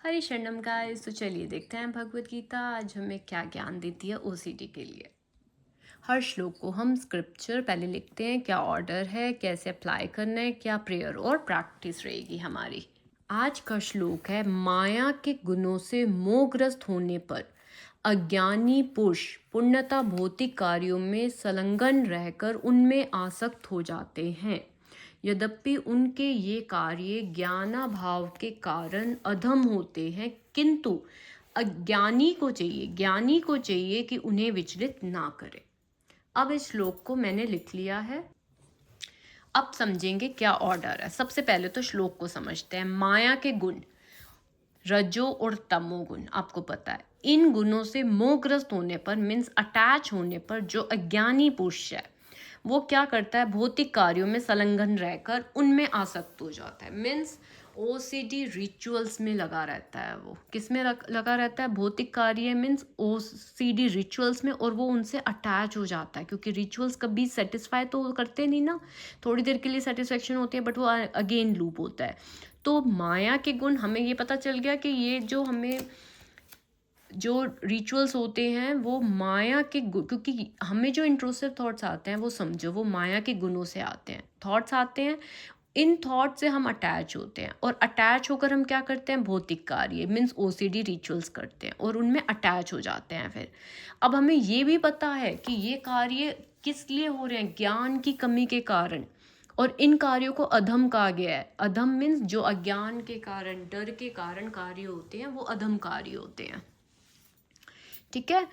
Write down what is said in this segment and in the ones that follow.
हरी शरणम गाइस। तो चलिए देखते हैं भगवत गीता आज हमें क्या ज्ञान देती है ओसीडी के लिए। हर श्लोक को हम स्क्रिप्चर पहले लिखते हैं, क्या ऑर्डर है, कैसे अप्लाई करना है, क्या प्रेयर और प्रैक्टिस रहेगी हमारी। आज का श्लोक है, माया के गुणों से मोहग्रस्त होने पर अज्ञानी पुरुष पूर्णतः भौतिक कार्यों में संलग्न रहकर उनमें आसक्त हो जाते हैं। यद्यपि उनके ये कार्य ज्ञानाभाव के कारण अधम होते हैं, किंतु ज्ञानी को चाहिए कि उन्हें विचलित ना करे। अब इस श्लोक को मैंने लिख लिया है। अब समझेंगे क्या ऑर्डर है। सबसे पहले तो श्लोक को समझते हैं। माया के गुण रजो और तमोगुण, आपको पता है इन गुणों से मोहग्रस्त होने पर मीन्स अटैच होने पर जो अज्ञानी पुरुष है वो क्या करता है, भौतिक कार्यों में संलग्न रहकर उनमें आसक्त हो जाता है। मीन्स ओसीडी रिचुअल्स में लगा रहता है। वो किस में लगा रहता है, भौतिक कार्य मीन्स ओसीडी रिचुअल्स में, और वो उनसे अटैच हो जाता है क्योंकि रिचुअल्स कभी सेटिस्फाई तो करते नहीं ना, थोड़ी देर के लिए सेटिस्फेक्शन होती है बट वो अगेन लूप होता है। तो माया के गुण, हमें ये पता चल गया कि ये जो रिचुअल्स होते हैं वो माया के गुण, क्योंकि हमें जो इंट्रूसिव थॉट्स आते हैं वो समझो वो माया के गुणों से आते हैं। थॉट्स आते हैं, इन थॉट से हम अटैच होते हैं और अटैच होकर हम क्या करते हैं, भौतिक कार्य मीन्स ओसीडी रिचुअल्स करते हैं और उनमें अटैच हो जाते हैं। फिर अब हमें ये भी पता है कि ये कार्य किस लिए हो रहे हैं, ज्ञान की कमी के कारण, और इन कार्यों को अधम कहा गया है। अधम मीन्स जो अज्ञान के कारण, डर के कारण कार्य होते हैं वो अधम कार्य होते हैं। ठीक है,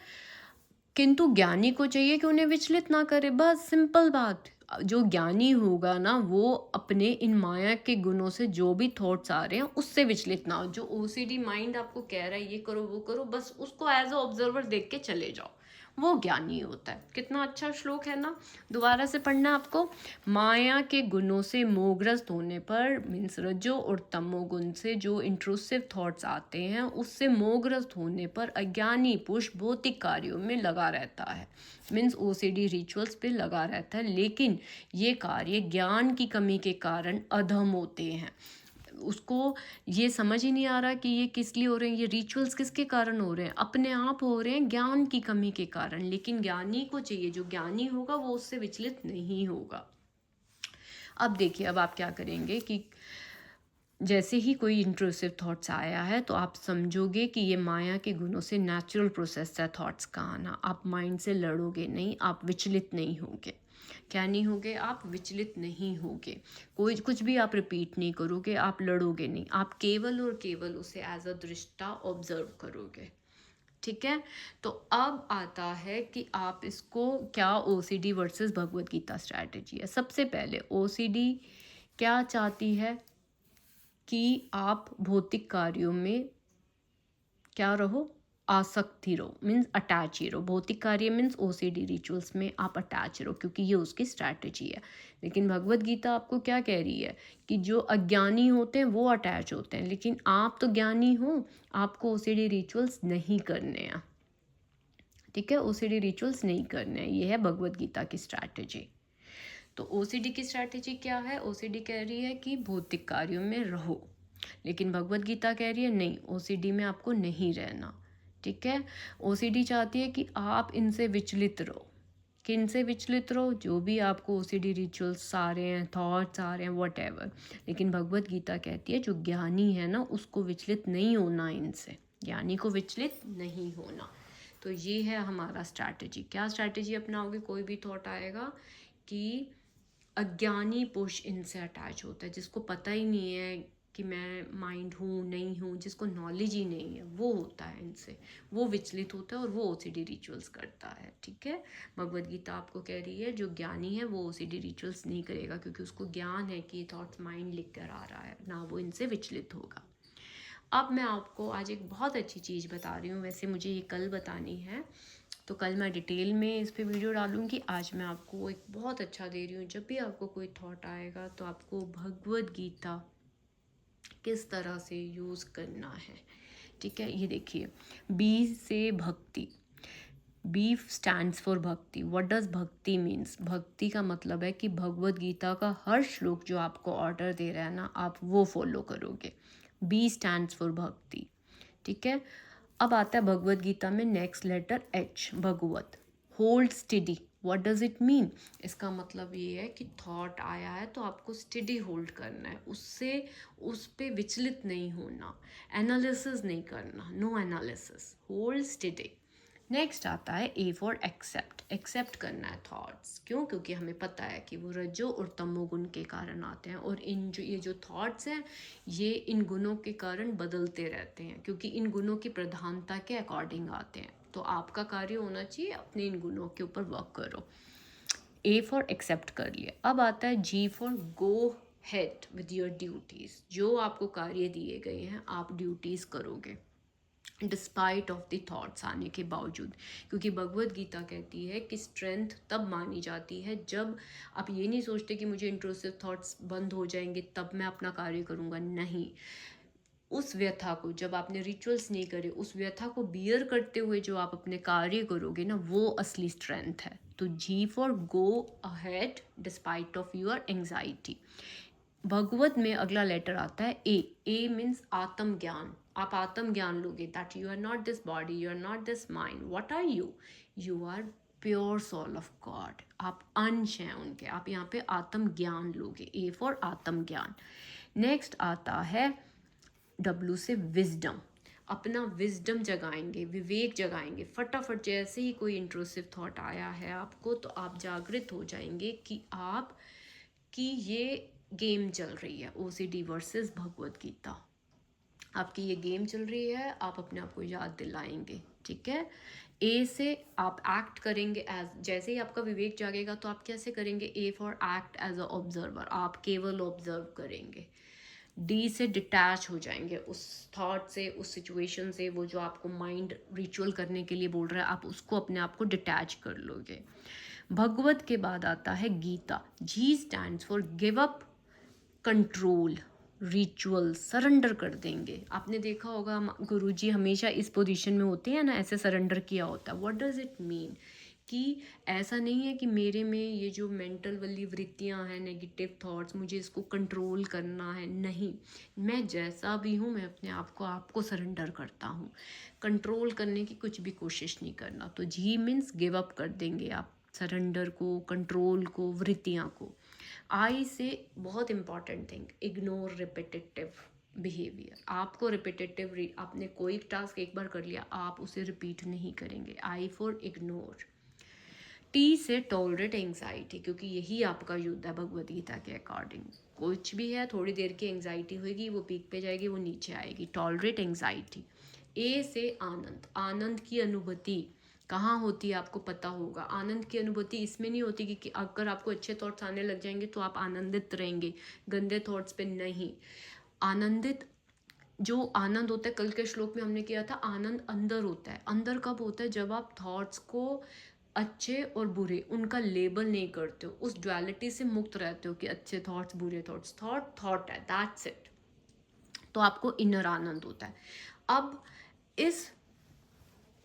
किंतु ज्ञानी को चाहिए कि उन्हें विचलित ना करे। बस सिंपल बात। जो ज्ञानी होगा ना वो अपने इन माया के गुणों से जो भी थॉट्स आ रहे हैं उससे विचलित ना हो। जो ओसीडी माइंड आपको कह रहा है ये करो वो करो, बस उसको एज अ ऑब्जर्वर देख के चले जाओ, वो ज्ञानी होता है। कितना अच्छा श्लोक है ना, दोबारा से पढ़ना आपको। माया के गुणों से मोहग्रस्त होने पर मीन्स रजो और तमो गुण से जो इंट्रूसिव थॉट्स आते हैं उससे मोहग्रस्त होने पर अज्ञानी पुरुष भौतिक कार्यों में लगा रहता है, मीन्स ओसीडी रिचुअल्स पे लगा रहता है, लेकिन ये कार्य ज्ञान की कमी के कारण अधम होते हैं। उसको ये समझ ही नहीं आ रहा कि ये किस लिए हो रहे हैं, ये रिचुअल्स किसके कारण हो रहे हैं, अपने आप हो रहे हैं ज्ञान की कमी के कारण। लेकिन ज्ञानी को चाहिए, जो ज्ञानी होगा वो उससे विचलित नहीं होगा। अब देखिए, अब आप क्या करेंगे कि जैसे ही कोई इंट्रूसिव थॉट्स आया है तो आप समझोगे कि ये माया के गुणों से नेचुरल प्रोसेस है थॉट्स का आना। आप माइंड से लड़ोगे नहीं, आप विचलित नहीं होगे। क्या नहीं होगे, आप विचलित नहीं होगे। कोई कुछ भी आप रिपीट नहीं करोगे, आप लड़ोगे नहीं, आप केवल और केवल उसे एज अ दृष्टा ऑब्जर्व करोगे। ठीक है, तो अब आता है कि आप इसको क्या OCD versus Bhagavad Gita strategy है। सबसे पहले ओसीडी क्या चाहती है कि आप भौतिक कार्यों में क्या रहो, आसक्त ही रहो, मीन्स अटैच ही रहो। भौतिक कार्य मीन्स ओसीडी रिचुअल्स में आप अटैच रहो क्योंकि ये उसकी स्ट्रैटेजी है। लेकिन भगवत गीता आपको क्या कह रही है कि जो अज्ञानी होते हैं वो अटैच होते हैं, लेकिन आप तो ज्ञानी हो, आपको ओसीडी रिचुअल्स नहीं करने हैं। ठीक है, ओसीडी रिचुअल्स नहीं करने हैं, ये है भगवत गीता की स्ट्रैटेजी। तो ओसीडी की स्ट्रैटेजी क्या है, ओसीडी कह रही है कि भौतिक कार्यों में रहो, लेकिन भगवत गीता कह रही है नहीं, ओसीडी में आपको नहीं रहना। ठीक है, ओसीडी चाहती है कि आप इनसे विचलित रहो। किन से विचलित रहो, जो भी आपको ओसीडी रिचुअल्स आ रहे हैं, थॉट्स आ रहे हैं, वट एवर। लेकिन भगवत गीता कहती है जो ज्ञानी है ना उसको विचलित नहीं होना इनसे, ज्ञानी को विचलित नहीं होना। तो ये है हमारा स्ट्रैटेजी। क्या स्ट्रैटेजी अपनाओगे, कोई भी थॉट आएगा कि अज्ञानी पुरुष इनसे अटैच होता है, जिसको पता ही नहीं है कि मैं माइंड हूँ नहीं हूँ, जिसको नॉलेज ही नहीं है, वो होता है इनसे, वो विचलित होता है और वो ओसीडी रिचुअल्स करता है। ठीक है, भगवत गीता आपको कह रही है जो ज्ञानी है वो ओसीडी रिचुअल्स नहीं करेगा क्योंकि उसको ज्ञान है कि ये थॉट्स माइंड लिख कर आ रहा है ना, वो इनसे विचलित होगा। अब मैं आपको आज एक बहुत अच्छी चीज़ बता रही हूँ, वैसे मुझे ये कल बतानी है तो कल मैं डिटेल में इस पे वीडियो डालूंगी। आज मैं आपको एक बहुत अच्छा दे रही हूँ, जब भी आपको कोई थॉट आएगा तो आपको भगवत गीता किस तरह से यूज़ करना है। ठीक है, ये देखिए, बी से भक्ति, बी स्टैंड्स फॉर भक्ति। व्हाट डज भक्ति मीन्स, भक्ति का मतलब है कि भगवत गीता का हर श्लोक जो आपको ऑर्डर दे रहा है ना आप वो फॉलो करोगे। बी स्टैंड्स फॉर भक्ति। ठीक है। अब आता है भगवत गीता में next letter H, Bhagavad. Hold steady, what does it mean? इसका मतलब ये है कि थॉट आया है तो आपको स्टेडी होल्ड करना है, उससे उस पे विचलित नहीं होना, एनालिसिस नहीं करना, no analysis, hold steady. Next आता है ए फॉर एक्सेप्ट, एक्सेप्ट करना है थॉट्स। क्यों? क्योंकि हमें पता है कि वो रजो और तमोगुण के कारण आते हैं, और इन जो ये जो थॉट्स हैं ये इन गुणों के कारण बदलते रहते हैं, क्योंकि इन गुणों की प्रधानता के अकॉर्डिंग आते हैं। तो आपका कार्य होना चाहिए अपने इन गुणों के ऊपर वर्क करो। ए फॉर एक्सेप्ट कर लिया। अब आता है G for go head with your duties. जो आपको कार्य दिए गए हैं आप ड्यूटीज़ करोगे डिस्पाइट ऑफ द थॉट्स आने के बावजूद, क्योंकि भगवत गीता कहती है कि स्ट्रेंथ तब मानी जाती है जब आप ये नहीं सोचते कि मुझे इंट्रूसिव थॉट्स बंद हो जाएंगे तब मैं अपना कार्य करूँगा। नहीं, उस व्यथा को, जब आपने रिचुअल्स नहीं करे, उस व्यथा को बियर करते हुए जो आप अपने कार्य करोगे ना, वो असली स्ट्रेंथ है। तो G for go ahead despite of your anxiety. भगवत में अगला लेटर आता है ए। ए मीन्स आत्म ज्ञान। आप आत्म ज्ञान लोगे, that you are not this body, you are not this mind. What are you? You are pure soul of God. आप अंश हैं उनके, आप यहाँ पे आत्म ज्ञान लोगे। ए फॉर आत्म ज्ञान। नेक्स्ट आता है डब्ल्यू से विजडम। अपना विजडम जगाएंगे, विवेक जगाएंगे। फटाफट जैसे ही कोई इंट्रूसिव थॉट आया है आपको तो आप जागृत हो जाएंगे कि आप कि ये गेम चल रही है, ओसीडी वर्सेस भगवत गीता। आपकी ये गेम चल रही है, आप अपने आप को याद दिलाएंगे। ठीक है। ए से आप एक्ट करेंगे एज, जैसे ही आपका विवेक जागेगा तो आप कैसे करेंगे? A for act as a observer, आप केवल ऑब्जर्व करेंगे। डी से डिटैच हो जाएंगे उस थॉट से, उस सिचुएशन से, वो जो आपको माइंड रिचुअल करने के लिए बोल रहा है आप उसको अपने आप को डिटैच कर लोगे। भगवत के बाद आता है Gita. G stands for give up control, ritual, surrender कर देंगे। आपने देखा होगा गुरुजी हमेशा इस पोजीशन में होते हैं ना, ऐसे सरेंडर किया होता है। What does it mean? कि ऐसा नहीं है कि मेरे में ये जो मेंटल वाली वृत्तियां हैं, नेगेटिव थॉट्स, मुझे इसको कंट्रोल करना है। नहीं, मैं जैसा भी हूँ मैं अपने आप को आपको सरेंडर करता हूँ। कंट्रोल करने की कुछ भी कोशिश नहीं करना। तो जी मीन्स गिव अप कर देंगे आप सरेंडर को, कंट्रोल को, वृत्तियाँ को। आई से बहुत important thing, ignore repetitive behaviour. आपको रिपीटेटिव, आपने कोई टास्क एक बार कर लिया आप उसे रिपीट नहीं करेंगे। I for ignore. टी से टॉलरेट एंग्जाइटी, क्योंकि यही आपका युद्ध है भगवद गीता के अकॉर्डिंग। कुछ भी है, थोड़ी देर की एंग्जाइटी होगी, वो पीक पे जाएगी, वो नीचे आएगी। Tolerate anxiety. ए से आनंद। आनंद की अनुभूति कहाँ होती है आपको पता होगा। आनंद की अनुभूति इसमें नहीं होती कि अगर आपको अच्छे थॉट्स आने लग जाएंगे तो आप आनंदित रहेंगे, गंदे थॉट्स पे नहीं। आनंदित, जो आनंद होता है, कल के श्लोक में हमने किया था, आनंद अंदर होता है। अंदर कब होता है? जब आप थॉट्स को अच्छे और बुरे उनका लेबल नहीं करते हो, उस ड्युअलिटी से मुक्त रहते हो कि अच्छे थॉट्स, बुरे थॉट्स, थॉट थॉट है, दैट्स इट। तो आपको इनर आनंद होता है। अब इस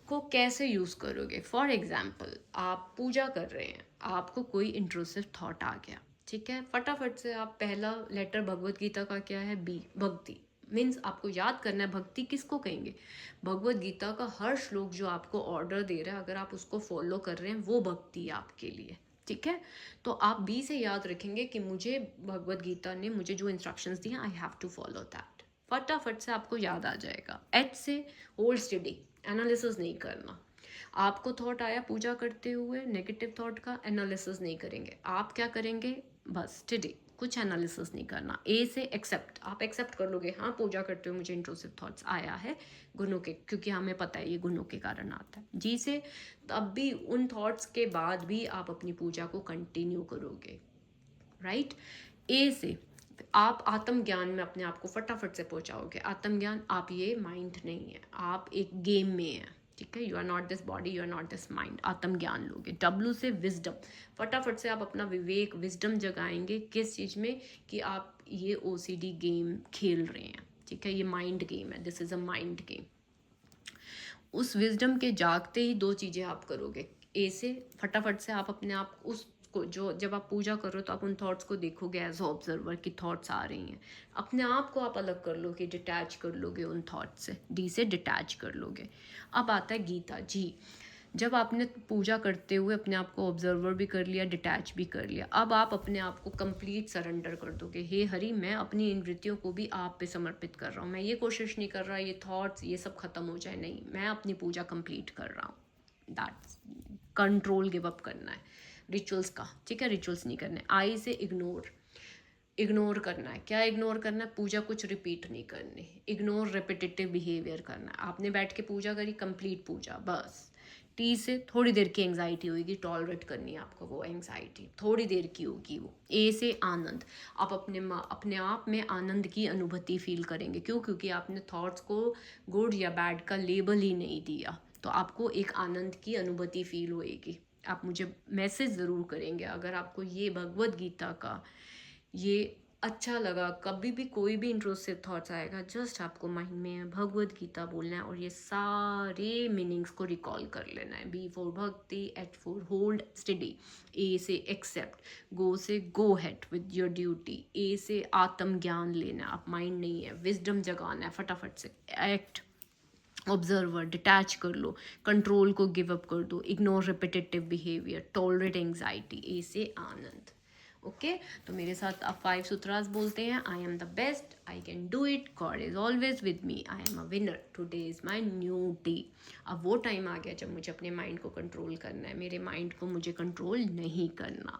को कैसे यूज़ करोगे? फॉर एग्जाम्पल आप पूजा कर रहे हैं, आपको कोई इंट्रूसिव थॉट आ गया, ठीक है, फटाफट से आप पहला लेटर भगवत गीता का क्या है? बी, भक्ति। मीन्स आपको याद करना है भक्ति किसको कहेंगे। भगवत गीता का हर श्लोक जो आपको ऑर्डर दे रहा है, अगर आप उसको फॉलो कर रहे हैं, वो भक्ति है आपके लिए। ठीक है। तो आप बी से याद रखेंगे कि मुझे भगवत गीता ने मुझे जो इंस्ट्रक्शंस दिए, I have to follow that. फटाफट से आपको याद आ जाएगा। एच से होल्ड स्टडी, एनालिसिस नहीं करना। आपको थॉट आया पूजा करते हुए, नेगेटिव थॉट का एनालिसिस नहीं करेंगे। आप क्या करेंगे? बस स्टडी, कुछ एनालिसिस नहीं करना। ए से एक्सेप्ट, आप एक्सेप्ट कर लोगे, हाँ पूजा करते हुए मुझे इंट्रूसिव थॉट्स आया है गुणों के, क्योंकि हमें पता है ये गुणों के कारण आता है। जी से तब भी उन थॉट्स के बाद भी आप अपनी पूजा को कंटिन्यू करोगे। राइट। ए से आप आत्मज्ञान में अपने आप को फटाफट से पहुंचाओगे। आत्मज्ञान, आप ये माइंड नहीं है, आप एक गेम में है। ठीक है, you are not this body, you are not this mind. आत्मज्ञान लोगे। डब्ल्यू से विजडम, फटाफट से आप अपना विवेक, विजडम जगाएंगे। किस चीज़ में? कि आप ये ओसीडी गेम खेल रहे हैं। ठीक है, ये माइंड गेम है, this is a mind game. उस विजडम के जागते ही दो चीज़ें आप करोगे। ए से फटाफट से आप अपने आप उस को, जो जब आप पूजा कर रहे हो तो आप उन थॉट्स को देखोगे एज ऑब्जर्वर कि थॉट्स आ रही हैं। अपने आप को आप अलग कर लोगे, डिटैच कर लोगे उन थॉट्स से, डी से डिटैच कर लोगे। अब आता है गीता जी। जब आपने पूजा करते हुए अपने आप को ऑब्जर्वर भी कर लिया, डिटैच भी कर लिया, अब आप अपने आप को कंप्लीट सरेंडर कर दोगे। हे हरि, मैं अपनी इन वृत्तियों को भी आप पे समर्पित कर रहा हूँ। मैं ये कोशिश नहीं कर रहा ये थॉट्स ये सब खत्म हो जाए, नहीं, मैं अपनी पूजा कंप्लीट कर रहा हूँ। दैट्स कंट्रोल, गिव अप करना है रिचुअल्स का, ठीक है। रिचुअल्स नहीं करने। आई से इग्नोर करना है। क्या इग्नोर करना है? पूजा कुछ रिपीट नहीं करनी। इग्नोर रेपिटेटिव बिहेवियर करना है। आपने बैठ के पूजा करी, कंप्लीट पूजा, बस। टी से थोड़ी देर की एंग्जाइटी होगी, टॉलरेट करनी है आपको वो एंग्जाइटी, थोड़ी देर की होगी वो। ए से आनंद, आप अपने आप में आनंद की अनुभूति फील करेंगे। क्यों? क्योंकि आपने थॉट्स को गुड या बैड का लेबल ही नहीं दिया, तो आपको एक आनंद की अनुभूति फील होएगी। आप मुझे मैसेज ज़रूर करेंगे अगर आपको ये भगवद गीता का ये अच्छा लगा। कभी भी कोई भी इंट्रोसिव थॉट्स आएगा, जस्ट आपको माइंड में भगवद गीता बोलना है और ये सारे मीनिंग्स को रिकॉल कर लेना है। बी फॉर भक्ति, एच फॉर होल्ड स्टडी, ए से एक्सेप्ट, गो से गो हेड विद योर ड्यूटी, ए से आत्म ज्ञान लेना, आप माइंड नहीं है, विजडम जगाना है फटाफट से, एक्ट ऑब्जर्वर, डिटैच कर लो, कंट्रोल को गिव अप कर दो, ignore repetitive behaviour, tolerate anxiety, A से आनंद। ओके तो मेरे साथ आप 5 सूत्रास बोलते हैं। I am the best, I can do it, God is always with me, I am a winner, today is my new day. अब वो टाइम आ गया जब मुझे अपने माइंड को कंट्रोल करना है। मेरे माइंड को मुझे कंट्रोल नहीं करना,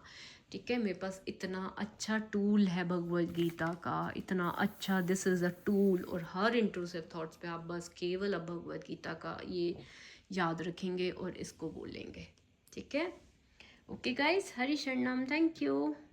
ठीक है। मेरे पास इतना अच्छा टूल है भगवद गीता का, इतना अच्छा, दिस इज़ अ टूल। और हर इंट्रूसिव थॉट्स पे आप बस केवल अब भगवद गीता का ये याद रखेंगे और इसको बोलेंगे, ठीक है। ओके गाइज, हरि शरणम, थैंक यू।